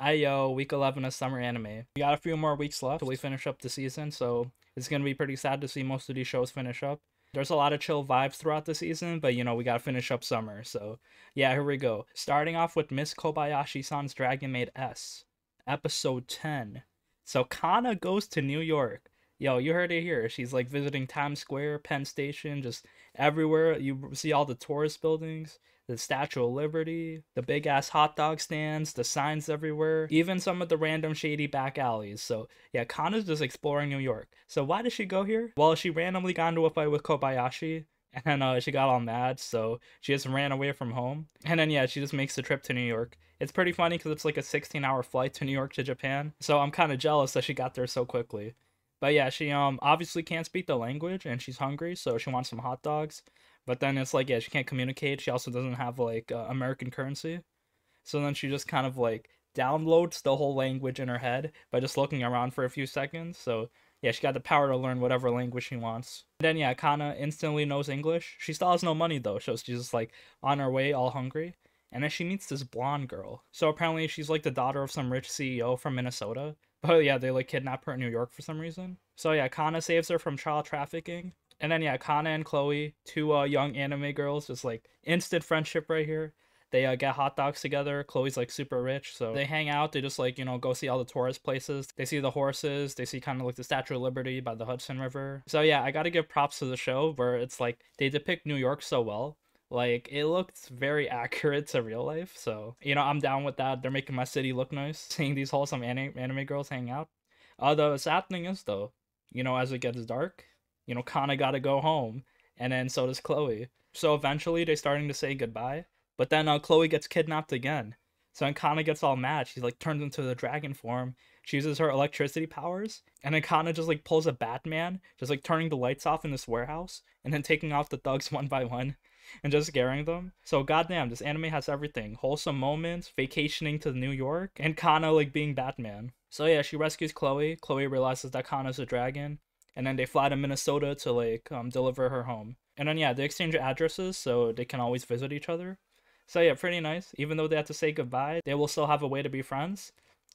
Ayo, week 11 of summer anime. We got a few more weeks left till we finish up the season, so it's gonna be pretty sad to see most of these shows finish up. There's a lot of chill vibes throughout the season, but you know, we gotta finish up summer, so yeah, here we go. Starting off with Miss Kobayashi-san's Dragon Maid S, episode 10. So Kanna goes to New York. Yo, you heard it here. She's like visiting Times Square, Penn Station, just everywhere. You see all the tourist buildings, the Statue of Liberty, the big ass hot dog stands, the signs everywhere, even some of the random shady back alleys. So yeah, Kanna's just exploring New York. So why did she go here? Well, she randomly got into a fight with Kobayashi, and she got all mad, so she just ran away from home. And then yeah, she just makes the trip to New York. It's pretty funny because it's like a 16-hour flight to New York to Japan. So I'm kind of jealous that she got there so quickly. But yeah, she obviously can't speak the language and she's hungry, so she wants some hot dogs. But then it's like, yeah, she can't communicate. She also doesn't have like American currency. So then she just kind of like downloads the whole language in her head by just looking around for a few seconds. So yeah, she got the power to learn whatever language she wants. And then yeah, Kanna instantly knows English. She still has no money though, so she's just like on her way all hungry. And then she meets this blonde girl. So apparently she's like the daughter of some rich CEO from Minnesota. But yeah, they like kidnap her in New York for some reason. So yeah, Kanna saves her from child trafficking. And then yeah, Kanna and Chloe, two young anime girls, just like instant friendship right here. They get hot dogs together. Chloe's like super rich, so they hang out. They just like, you know, go see all the tourist places. They see the horses. They see kind of like the Statue of Liberty by the Hudson River. So yeah, I gotta give props to the show where it's like they depict New York so well. Like, it looked very accurate to real life, so, you know, I'm down with that. They're making my city look nice, seeing these wholesome anime girls hang out. The sad thing is, though, you know, as it gets dark, you know, Kanna gotta go home, and then so does Chloe. So eventually, they're starting to say goodbye, but then Chloe gets kidnapped again. So then Kanna gets all mad. She, like, turns into the dragon form. She uses her electricity powers, and then Kanna just, like, pulls a Batman, just, like, turning the lights off in this warehouse, and then taking off the thugs one by one and just scaring them. So goddamn, this anime has everything. Wholesome moments, vacationing to New York, and Kanna like being Batman. So yeah, she rescues Chloe. Chloe realizes that Kanna's a dragon, and then they fly to Minnesota to like deliver her home. And then yeah, they exchange addresses so they can always visit each other. So yeah, pretty nice. Even though they have to say goodbye, they will still have a way to be friends.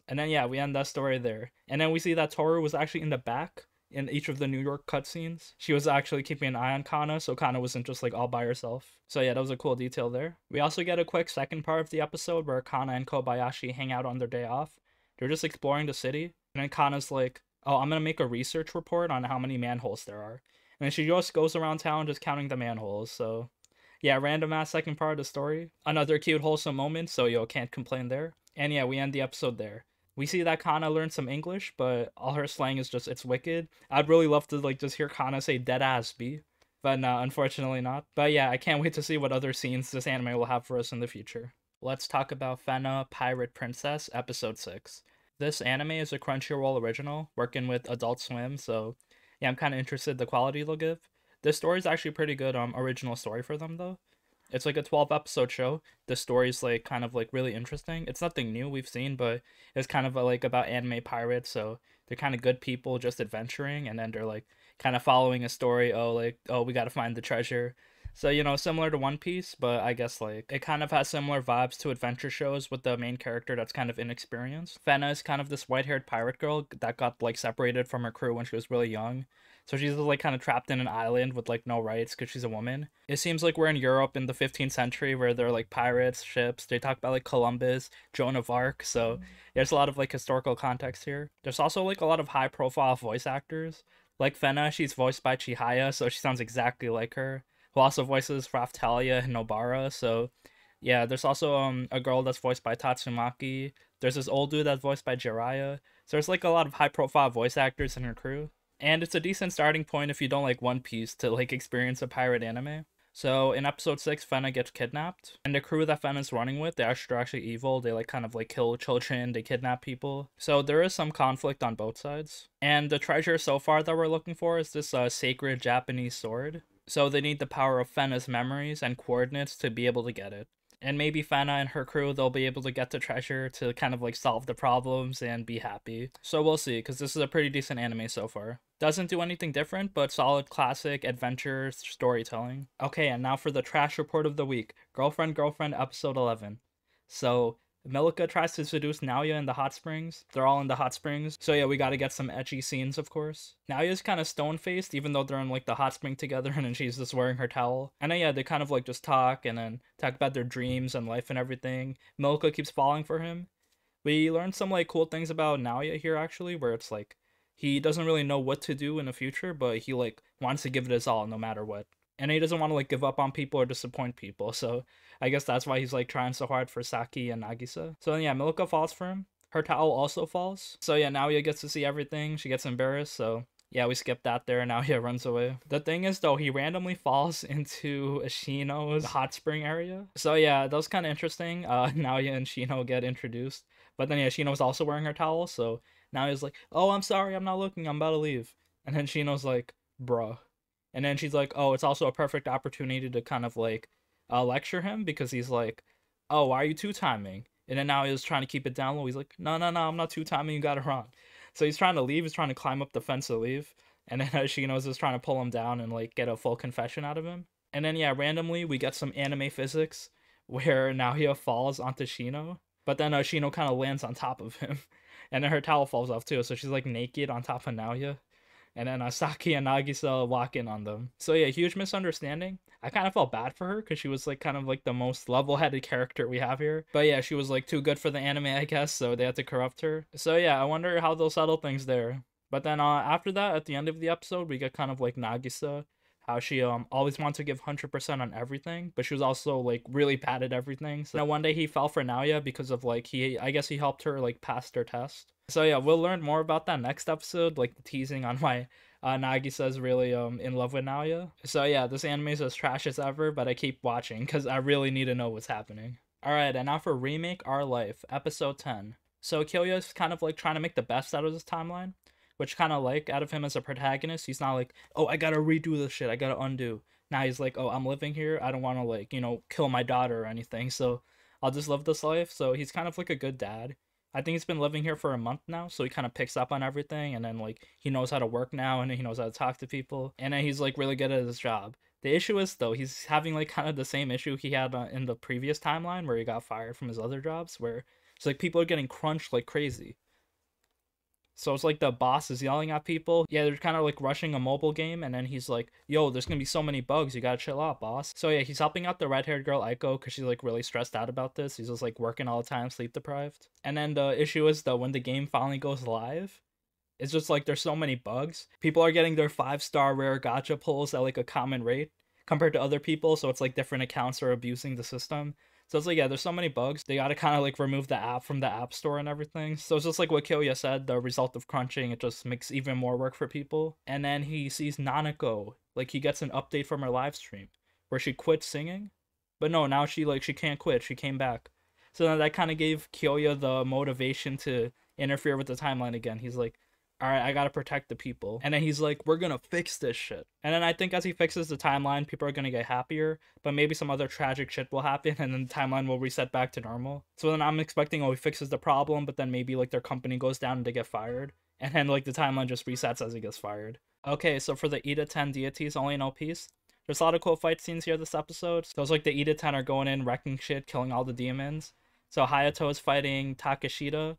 And then yeah, we end that story there. And then we see that Toru was actually in the back in each of the New York cutscenes. She was actually keeping an eye on Kanna, so Kanna wasn't just like all by herself. So yeah, that was a cool detail there. We also get a quick second part of the episode where Kanna and Kobayashi hang out on their day off. They're just exploring the city, and then Kanna's like, oh, I'm gonna make a research report on how many manholes there are. And then she just goes around town just counting the manholes, so yeah, random ass second part of the story. Another cute wholesome moment, so yo, can't complain there. And yeah, we end the episode there. We see that Kanna learned some English, but all her slang is just, it's wicked. I'd really love to, like, just hear Kanna say dead ass B, but no, unfortunately not. But yeah, I can't wait to see what other scenes this anime will have for us in the future. Let's talk about Fena, Pirate Princess, Episode 6. This anime is a Crunchyroll original, working with Adult Swim, so yeah, I'm kind of interested the quality they'll give. This story is actually pretty good, original story for them, though. It's like a 12-episode show. The story's like kind of like really interesting. It's nothing new we've seen, but it's kind of like about anime pirates. So they're kind of good people just adventuring, and then they're like kind of following a story. Oh, like, oh, we got to find the treasure. So, you know, similar to One Piece, but I guess like it kind of has similar vibes to adventure shows with the main character that's kind of inexperienced. Fena is kind of this white-haired pirate girl that got like separated from her crew when she was really young. So she's like kind of trapped in an island with like no rights because she's a woman. It seems like we're in Europe in the 15th century where there are like pirates, ships. They talk about like Columbus, Joan of Arc. So there's a lot of like historical context here. There's also like a lot of high profile voice actors. Like Fena, she's voiced by Chihaya, so she sounds exactly like her. Who also voices Raftalia and Nobara. So yeah, there's also a girl that's voiced by Tatsumaki. There's this old dude that's voiced by Jiraiya. So there's like a lot of high profile voice actors in her crew. And it's a decent starting point if you don't like One Piece to like experience a pirate anime. So in episode 6, Fena gets kidnapped, and the crew that Fena's running with, they're actually evil. They like kind of like kill children, they kidnap people. So there is some conflict on both sides. And the treasure so far that we're looking for is this sacred Japanese sword. So they need the power of Fena's memories and coordinates to be able to get it. And maybe Fena and her crew, they'll be able to get the treasure to kind of like solve the problems and be happy. So we'll see, because this is a pretty decent anime so far. Doesn't do anything different, but solid classic adventure storytelling. Okay, and now for the trash report of the week. Girlfriend, Girlfriend, episode 11. So Milka tries to seduce Naoya in the hot springs. They're all in the hot springs. So yeah, we gotta get some ecchi scenes, of course. Naoya's kind of stone-faced, even though they're in like the hot spring together, and then she's just wearing her towel. And then yeah, they kind of like just talk and then talk about their dreams and life and everything. Milka keeps falling for him. We learned some like cool things about Naoya here actually, where it's like he doesn't really know what to do in the future, but he like wants to give it his all no matter what. And he doesn't want to like give up on people or disappoint people. So I guess that's why he's like trying so hard for Saki and Nagisa. So yeah, Milka falls for him. Her towel also falls. So yeah, Naoya gets to see everything. She gets embarrassed. So yeah, we skipped that there. Naoya runs away. The thing is though, he randomly falls into Shino's hot spring area. So yeah, that was kind of interesting. Naoya and Shino get introduced. But then yeah, Shino's also wearing her towel. So Naoya's like, oh, I'm sorry, I'm not looking. I'm about to leave. And then Shino's like, bruh. And then she's like, oh, it's also a perfect opportunity to kind of like lecture him because he's like, oh, why are you two-timing? And then now he's trying to keep it down low. He's like, no, I'm not two-timing. You got it wrong. So he's trying to leave. He's trying to climb up the fence to leave. And then Shino's just trying to pull him down and like get a full confession out of him. And then yeah, randomly we get some anime physics where Naoya falls onto Shino. But then Shino kind of lands on top of him. And then her towel falls off too. So she's like naked on top of Naoya. And then Saki and Nagisa walk in on them. So yeah, huge misunderstanding. I kind of felt bad for her because she was like kind of like the most level-headed character we have here. But yeah, she was like too good for the anime, I guess, so they had to corrupt her. So yeah, I wonder how they'll settle things there. But then after that, at the end of the episode, we get kind of like Nagisa, how she always wants to give 100% on everything, but she was also like really bad at everything. So one day he fell for Naoya because of like I guess he helped her like pass their test. So yeah, we'll learn more about that next episode, like the teasing on why Nagisa is really in love with Naoya. So yeah, this anime is as trash as ever, but I keep watching because I really need to know what's happening. Alright, and now for Remake Our Life, episode 10. So Kyoya's kind of like trying to make the best out of this timeline, which kind of like out of him as a protagonist. He's not like, oh, I gotta redo this shit, I gotta undo. Now he's like, oh, I'm living here, I don't want to like, you know, kill my daughter or anything, so I'll just live this life. So he's kind of like a good dad. I think he's been living here for a month now, so he kind of picks up on everything, and then like he knows how to work now, and he knows how to talk to people, and then he's like really good at his job. The issue is though, he's having like kind of the same issue he had in the previous timeline where he got fired from his other jobs, where it's like people are getting crunched like crazy. So it's like the boss is yelling at people. Yeah, they're kind of like rushing a mobile game, and then he's like, yo, there's gonna be so many bugs, you gotta chill out, boss. So yeah, he's helping out the red-haired girl Aiko because she's like really stressed out about this. He's just like working all the time, sleep deprived. And then the issue is though, when the game finally goes live, it's just like there's so many bugs. People are getting their 5-star rare gacha pulls at like a common rate compared to other people, so it's like different accounts are abusing the system. So it's like, yeah, there's so many bugs. They gotta kind of like remove the app from the app store and everything. So it's just like what Kyoya said, the result of crunching, it just makes even more work for people. And then he sees Nanako, like he gets an update from her live stream where she quit singing. But no, now she can't quit, she came back. So then that kind of gave Kyoya the motivation to interfere with the timeline again. He's like, alright, I gotta protect the people. And then he's like, we're gonna fix this shit. And then I think as he fixes the timeline, people are gonna get happier, but maybe some other tragic shit will happen, and then the timeline will reset back to normal. So then I'm expecting, oh, he fixes the problem, but then maybe like their company goes down and they get fired. And then like the timeline just resets as he gets fired. Okay, so for the Idaten deities only in One Piece, there's a lot of cool fight scenes here this episode. So it's like the Idaten are going in, wrecking shit, killing all the demons. So Hayato is fighting Takeshita,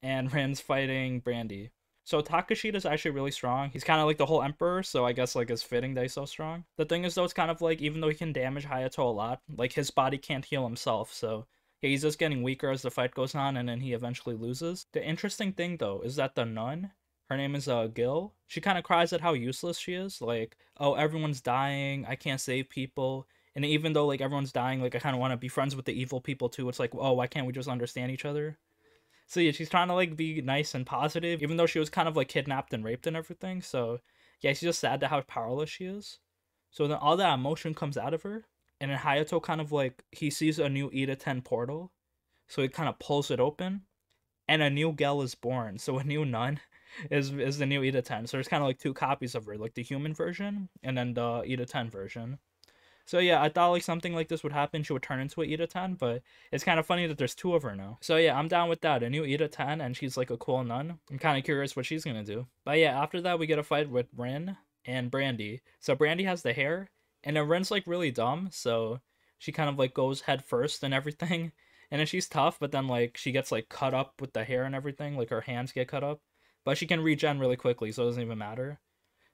and Rin's fighting Brandy. So Takeshita's actually really strong. He's kind of like the whole emperor, so I guess like it's fitting that he's so strong. The thing is though, it's kind of like, even though he can damage Hayato a lot, like his body can't heal himself, so yeah, he's just getting weaker as the fight goes on, and then he eventually loses. The interesting thing though is that the nun, her name is Gil, she kind of cries at how useless she is, like, oh, everyone's dying, I can't save people. And even though like everyone's dying, like I kind of want to be friends with the evil people too. It's like, oh, why can't we just understand each other? So yeah, she's trying to like be nice and positive, even though she was kind of like kidnapped and raped and everything. So yeah, she's just sad to how powerless she is. So then all that emotion comes out of her, and then Hayato kind of like, he sees a new Idaten portal, so he kind of pulls it open, and a new Gel is born. So a new nun is the new Idaten. So there's kind of like two copies of her, like the human version and then the Idaten version. So yeah, I thought like something like this would happen. She would turn into an Idaten, but it's kind of funny that there's two of her now. So yeah, I'm down with that. A new Idaten, and she's like a cool nun. I'm kind of curious what she's gonna do. But yeah, after that we get a fight with Rin and Brandy. So Brandy has the hair, and then Rin's like really dumb, so she kind of like goes head first and everything. And then she's tough, but then like she gets like cut up with the hair and everything, like her hands get cut up. But she can regen really quickly, so it doesn't even matter.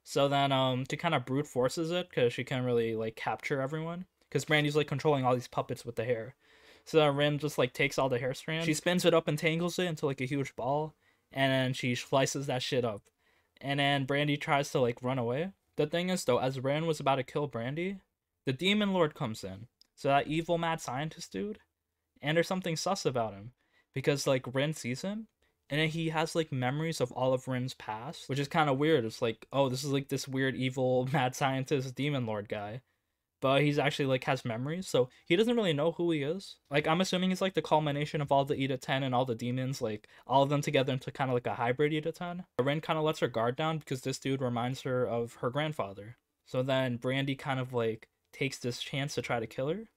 So then she kind of brute forces it because she can't really like capture everyone. Because Brandy's like controlling all these puppets with the hair. So then Rin just like takes all the hair strands. She spins it up and tangles it into like a huge ball. And then she slices that shit up. And then Brandy tries to like run away. The thing is though, as Rin was about to kill Brandy, the Demon Lord comes in. So that evil mad scientist dude. And there's something sus about him. Because like Rin sees him. And then he has like memories of all of Rin's past. Which is kind of weird. It's like, oh, this is like this weird evil mad scientist Demon Lord guy. But he's actually like has memories, so he doesn't really know who he is. Like I'm assuming he's like the culmination of all the Idaten and all the demons, like all of them together into kind of like a hybrid Idaten. Rin kind of lets her guard down because this dude reminds her of her grandfather. So then Brandy kind of like takes this chance to try to kill her.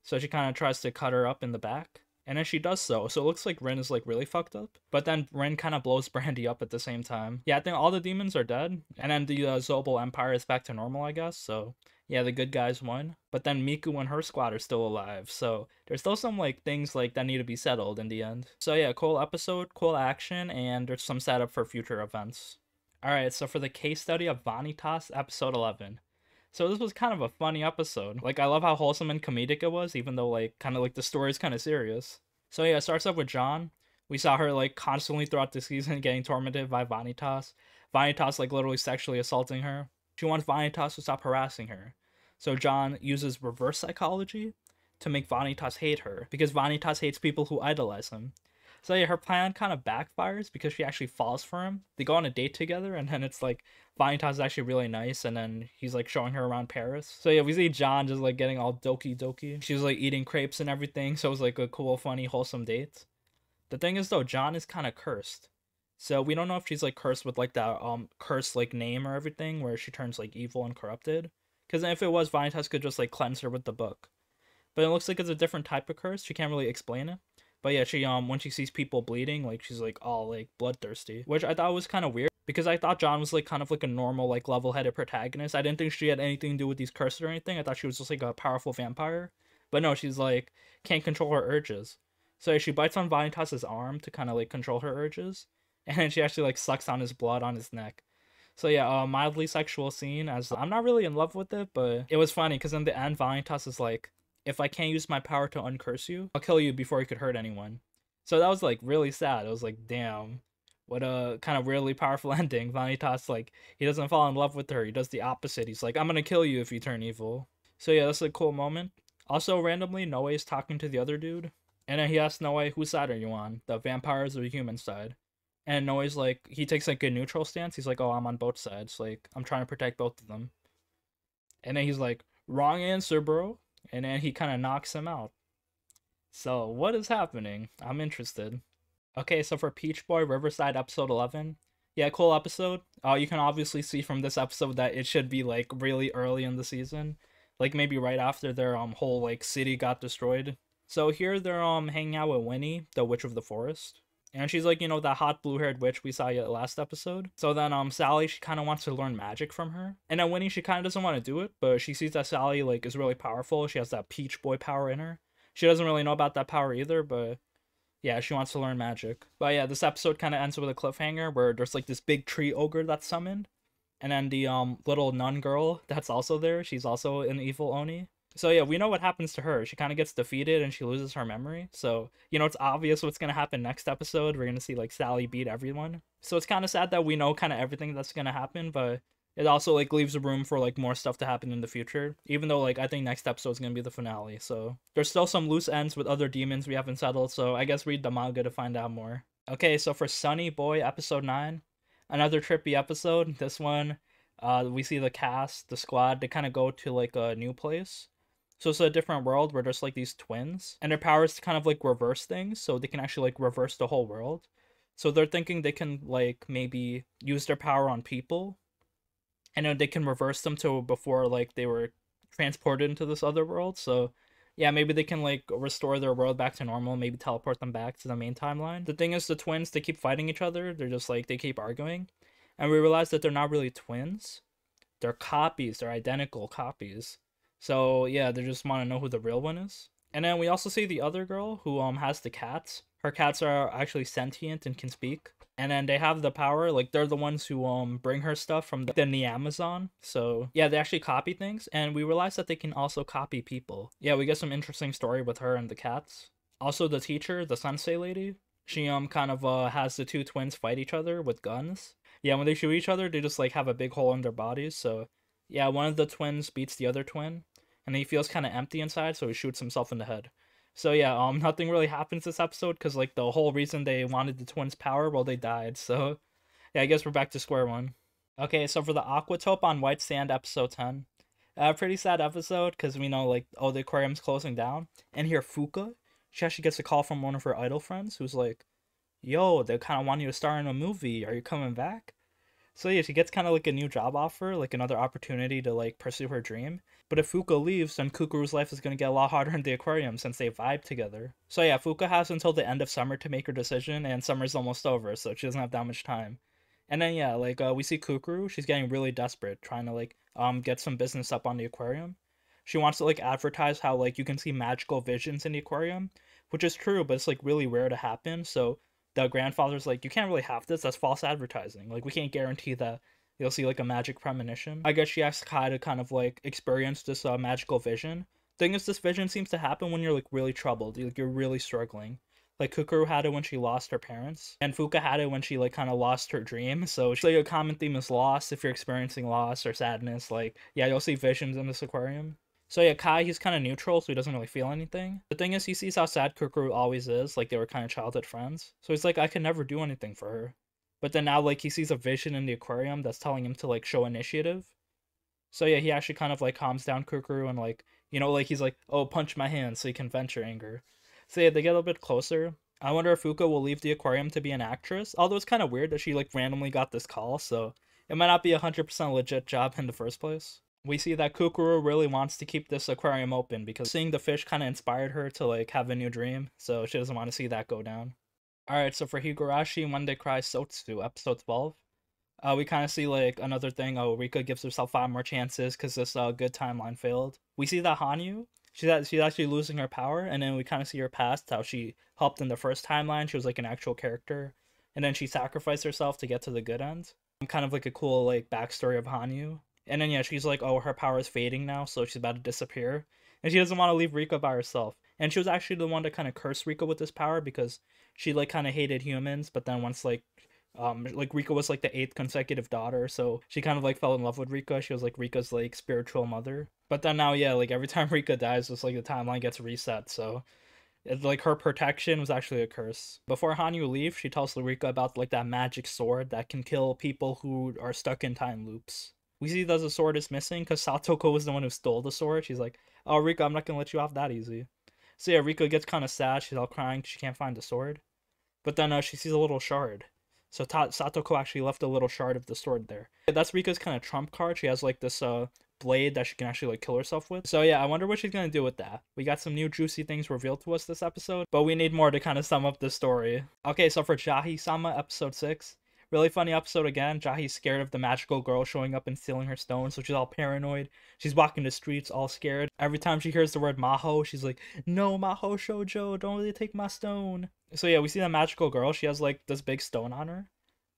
So she kind of tries to cut her up in the back. And then she does so it looks like Rin is like really fucked up. But then Rin kind of blows Brandy up at the same time. Yeah, I think all the demons are dead. And then the Zobel Empire is back to normal, I guess, so yeah, the good guys won. But then Miku and her squad are still alive, so there's still some like things like that need to be settled in the end. So yeah, cool episode, cool action, and there's some setup for future events. Alright, so for the case study of Vanitas, episode 11. So this was kind of a funny episode. Like I love how wholesome and comedic it was, even though like kind of like the story is kind of serious. So yeah, it starts off with John. We saw her like constantly throughout the season getting tormented by Vanitas. Vanitas like literally sexually assaulting her. She wants Vanitas to stop harassing her. So John uses reverse psychology to make Vanitas hate her, because Vanitas hates people who idolize him. So yeah, her plan kind of backfires because she actually falls for him. They go on a date together, and then it's like Vanitas is actually really nice, and then he's like showing her around Paris. So yeah, we see John just like getting all doki. She's like eating crepes and everything, so it was like a cool, funny, wholesome date. The thing is though, John is kind of cursed. So we don't know if she's like cursed with like that cursed like name or everything, where she turns like evil and corrupted. Because if it was, Vanitas could just like cleanse her with the book. But it looks like it's a different type of curse. She can't really explain it. But yeah, she when she sees people bleeding, like she's like all like bloodthirsty, which I thought was kind of weird because I thought John was like kind of like a normal like level-headed protagonist. I didn't think she had anything to do with these curses or anything. I thought she was just like a powerful vampire. But no, she's like can't control her urges. So she bites on Vanitas's arm to kind of like control her urges, and then she actually like sucks on his blood on his neck. So yeah, mildly sexual scene, as I'm not really in love with it, but it was funny because in the end, Vanitas is like, if I can't use my power to uncurse you, I'll kill you before you could hurt anyone. So that was like really sad. It was like, damn, what a kind of weirdly powerful ending. Vanitas, like, he doesn't fall in love with her. He does the opposite. He's like, I'm gonna kill you if you turn evil. So yeah, that's a cool moment. Also, randomly, Noe is talking to the other dude. And then he asks Noe, whose side are you on? The vampires or the human side? And Noe's like, he takes like a neutral stance. He's like, oh, I'm on both sides. Like, I'm trying to protect both of them. And then he's like, wrong answer, bro. And then he kind of knocks him out. So, what is happening? I'm interested. Okay, so for Peach Boy Riverside episode 11. Yeah, cool episode. You can obviously see from this episode that it should be like really early in the season. Like maybe right after their whole like city got destroyed. So here they're hanging out with Winnie, the Witch of the Forest. And she's like, you know, that hot blue-haired witch we saw last episode. So then Sally, she kind of wants to learn magic from her. And then Winnie, she kind of doesn't want to do it, but she sees that Sally like is really powerful. She has that Peach Boy power in her. She doesn't really know about that power either, but yeah, she wants to learn magic. But yeah, this episode kind of ends with a cliffhanger where there's like this big tree ogre that's summoned. And then the little nun girl that's also there, she's also an evil Oni. So yeah, we know what happens to her. She kind of gets defeated and she loses her memory. So, you know, it's obvious what's going to happen next episode. We're going to see like Sally beat everyone. So it's kind of sad that we know kind of everything that's going to happen, but it also like leaves room for like more stuff to happen in the future. Even though like I think next episode is going to be the finale. So there's still some loose ends with other demons we haven't settled. So I guess read the manga to find out more. Okay, so for Sonny Boy episode 9, another trippy episode. This one, we see the cast, the squad, they kind of go to like a new place. So it's a different world where there's like these twins, and their powers to kind of like reverse things, so they can actually like reverse the whole world. So they're thinking they can like maybe use their power on people, and then they can reverse them to before like they were transported into this other world. So yeah, maybe they can like restore their world back to normal, maybe teleport them back to the main timeline. The thing is, the twins, they keep fighting each other. They're just like, they keep arguing, and we realize that they're not really twins. They're copies. They're identical copies. So yeah, they just want to know who the real one is. And then we also see the other girl who has the cats. Her cats are actually sentient and can speak. And then they have the power, like they're the ones who bring her stuff from the Amazon. So yeah, they actually copy things, and we realize that they can also copy people. Yeah, we get some interesting story with her and the cats. Also the teacher, the sensei lady, she kind of has the two twins fight each other with guns. Yeah, when they shoot each other, they just like have a big hole in their bodies. So yeah, one of the twins beats the other twin, and he feels kind of empty inside, so he shoots himself in the head. So yeah, nothing really happens this episode because like the whole reason they wanted the twins' power, well, they died. So yeah, I guess we're back to square one. Okay, so for the Aquatope on White Sand episode 10, pretty sad episode because we know like oh the aquarium's closing down, and here Fuka, she actually gets a call from one of her idol friends who's like, "Yo, they kind of want you to star in a movie. Are you coming back?" So yeah, she gets kind of like a new job offer, like another opportunity to like pursue her dream. But if Fuka leaves, then Kukuru's life is gonna get a lot harder in the aquarium since they vibe together. So yeah, Fuka has until the end of summer to make her decision, and summer's almost over, so she doesn't have that much time. And then yeah, like we see Kukuru, she's getting really desperate, trying to like get some business up on the aquarium. She wants to like advertise how like you can see magical visions in the aquarium, which is true, but it's like really rare to happen. So the grandfather's like, you can't really have this. That's false advertising. Like, we can't guarantee that you'll see like a magic premonition. I guess she asks Kai to kind of like experience this magical vision. Thing is, this vision seems to happen when you're like really troubled. You're really struggling. Like Kukuru had it when she lost her parents, and Fuka had it when she like kind of lost her dream. So like a common theme is loss. If you're experiencing loss or sadness, like yeah, you'll see visions in this aquarium. So yeah, Kai, he's kind of neutral, so he doesn't really feel anything. The thing is, he sees how sad Kukuru always is, like they were kind of childhood friends. So he's like, I can never do anything for her. But then now, like, he sees a vision in the aquarium that's telling him to, like, show initiative. So yeah, he actually kind of, like, calms down Kukuru and, like, you know, like, he's like, oh, punch my hand so you can vent your anger. So yeah, they get a little bit closer. I wonder if Fuka will leave the aquarium to be an actress. Although it's kind of weird that she, like, randomly got this call, so it might not be a 100% legit job in the first place. We see that Kukuru really wants to keep this aquarium open because seeing the fish kind of inspired her to like have a new dream, so she doesn't want to see that go down. Alright, so for Higurashi, When They Cry Sotsu, episode 12, we kind of see like another thing. Oh, Rika gives herself 5 more chances because this good timeline failed. We see that Hanyu, she's actually losing her power, and then we kind of see her past, how she helped in the first timeline. She was like an actual character, and then she sacrificed herself to get to the good end. Kind of like a cool like backstory of Hanyu. And then yeah, she's like, oh, her power is fading now, so she's about to disappear. And she doesn't want to leave Rika by herself. And she was actually the one to kind of curse Rika with this power because she like kind of hated humans, but then once like Rika was like the 8th consecutive daughter, so she kind of like fell in love with Rika. She was like Rika's like spiritual mother. But then now yeah, like every time Rika dies, it's like the timeline gets reset, so it's like her protection was actually a curse. Before Hanyu leaves, she tells Rika about like that magic sword that can kill people who are stuck in time loops. We see that the sword is missing because Satoko was the one who stole the sword. She's like, oh, Rika, I'm not going to let you off that easy. So yeah, Rika gets kind of sad. She's all crying. She can't find the sword. But then she sees a little shard. So Satoko actually left a little shard of the sword there. That's Rika's kind of trump card. She has like this blade that she can actually like kill herself with. So yeah, I wonder what she's going to do with that. We got some new juicy things revealed to us this episode, but we need more to kind of sum up the story. Okay, so for Jahy-sama episode 6, really funny episode again. Jahi's scared of the magical girl showing up and stealing her stone, so she's all paranoid. She's walking the streets all scared. Every time she hears the word Maho, she's like, no, Maho Shoujo, don't really take my stone. So yeah, we see the magical girl. She has like this big stone on her.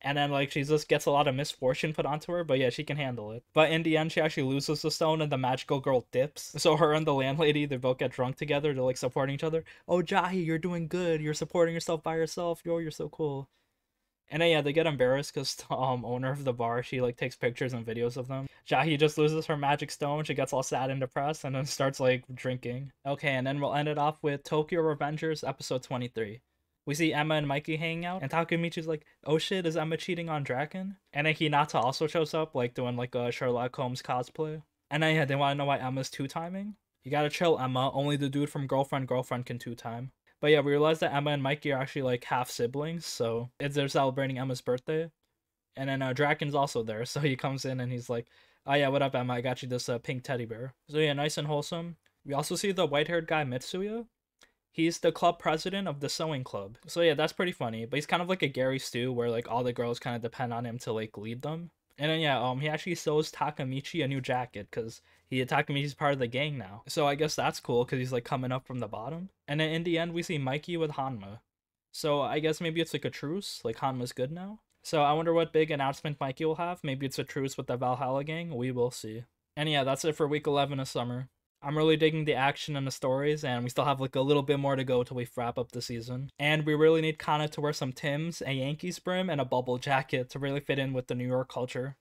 And then like she just gets a lot of misfortune put onto her, but yeah, she can handle it. But in the end, she actually loses the stone and the magical girl dips. So her and the landlady, they both get drunk together. They're like supporting each other. Oh, Jahy, you're doing good. You're supporting yourself by yourself. Yo, you're so cool. And then yeah, they get embarrassed because the owner of the bar, she like takes pictures and videos of them. Jahy just loses her magic stone. She gets all sad and depressed and then starts like drinking. Okay, and then we'll end it off with Tokyo Revengers episode 23. We see Emma and Mikey hanging out, and Takemichi's like, oh shit, is Emma cheating on Draken? And then Hinata also shows up, like doing like a Sherlock Holmes cosplay. And then yeah, they want to know why Emma's two-timing. You gotta chill, Emma. Only the dude from Girlfriend can two-time. But yeah, we realized that Emma and Mikey are actually like half siblings, so they're celebrating Emma's birthday. And then Draken's also there, so he comes in and he's like, oh yeah, what up, Emma? I got you this pink teddy bear. So yeah, nice and wholesome. We also see the white-haired guy, Mitsuya. He's the club president of the sewing club. So yeah, that's pretty funny. But he's kind of like a Gary Stu, where like all the girls kind of depend on him to like lead them. And then yeah, he actually sews Takamichi a new jacket because Takamichi's part of the gang now. So I guess that's cool because he's like coming up from the bottom. And then in the end, we see Mikey with Hanma. So I guess maybe it's like a truce. Like Hanma's good now. So I wonder what big announcement Mikey will have. Maybe it's a truce with the Valhalla gang. We will see. And yeah, that's it for week 11 of summer. I'm really digging the action and the stories, and we still have like a little bit more to go till we wrap up the season. And we really need Kanna to wear some Timbs, a Yankees brim, and a bubble jacket to really fit in with the New York culture.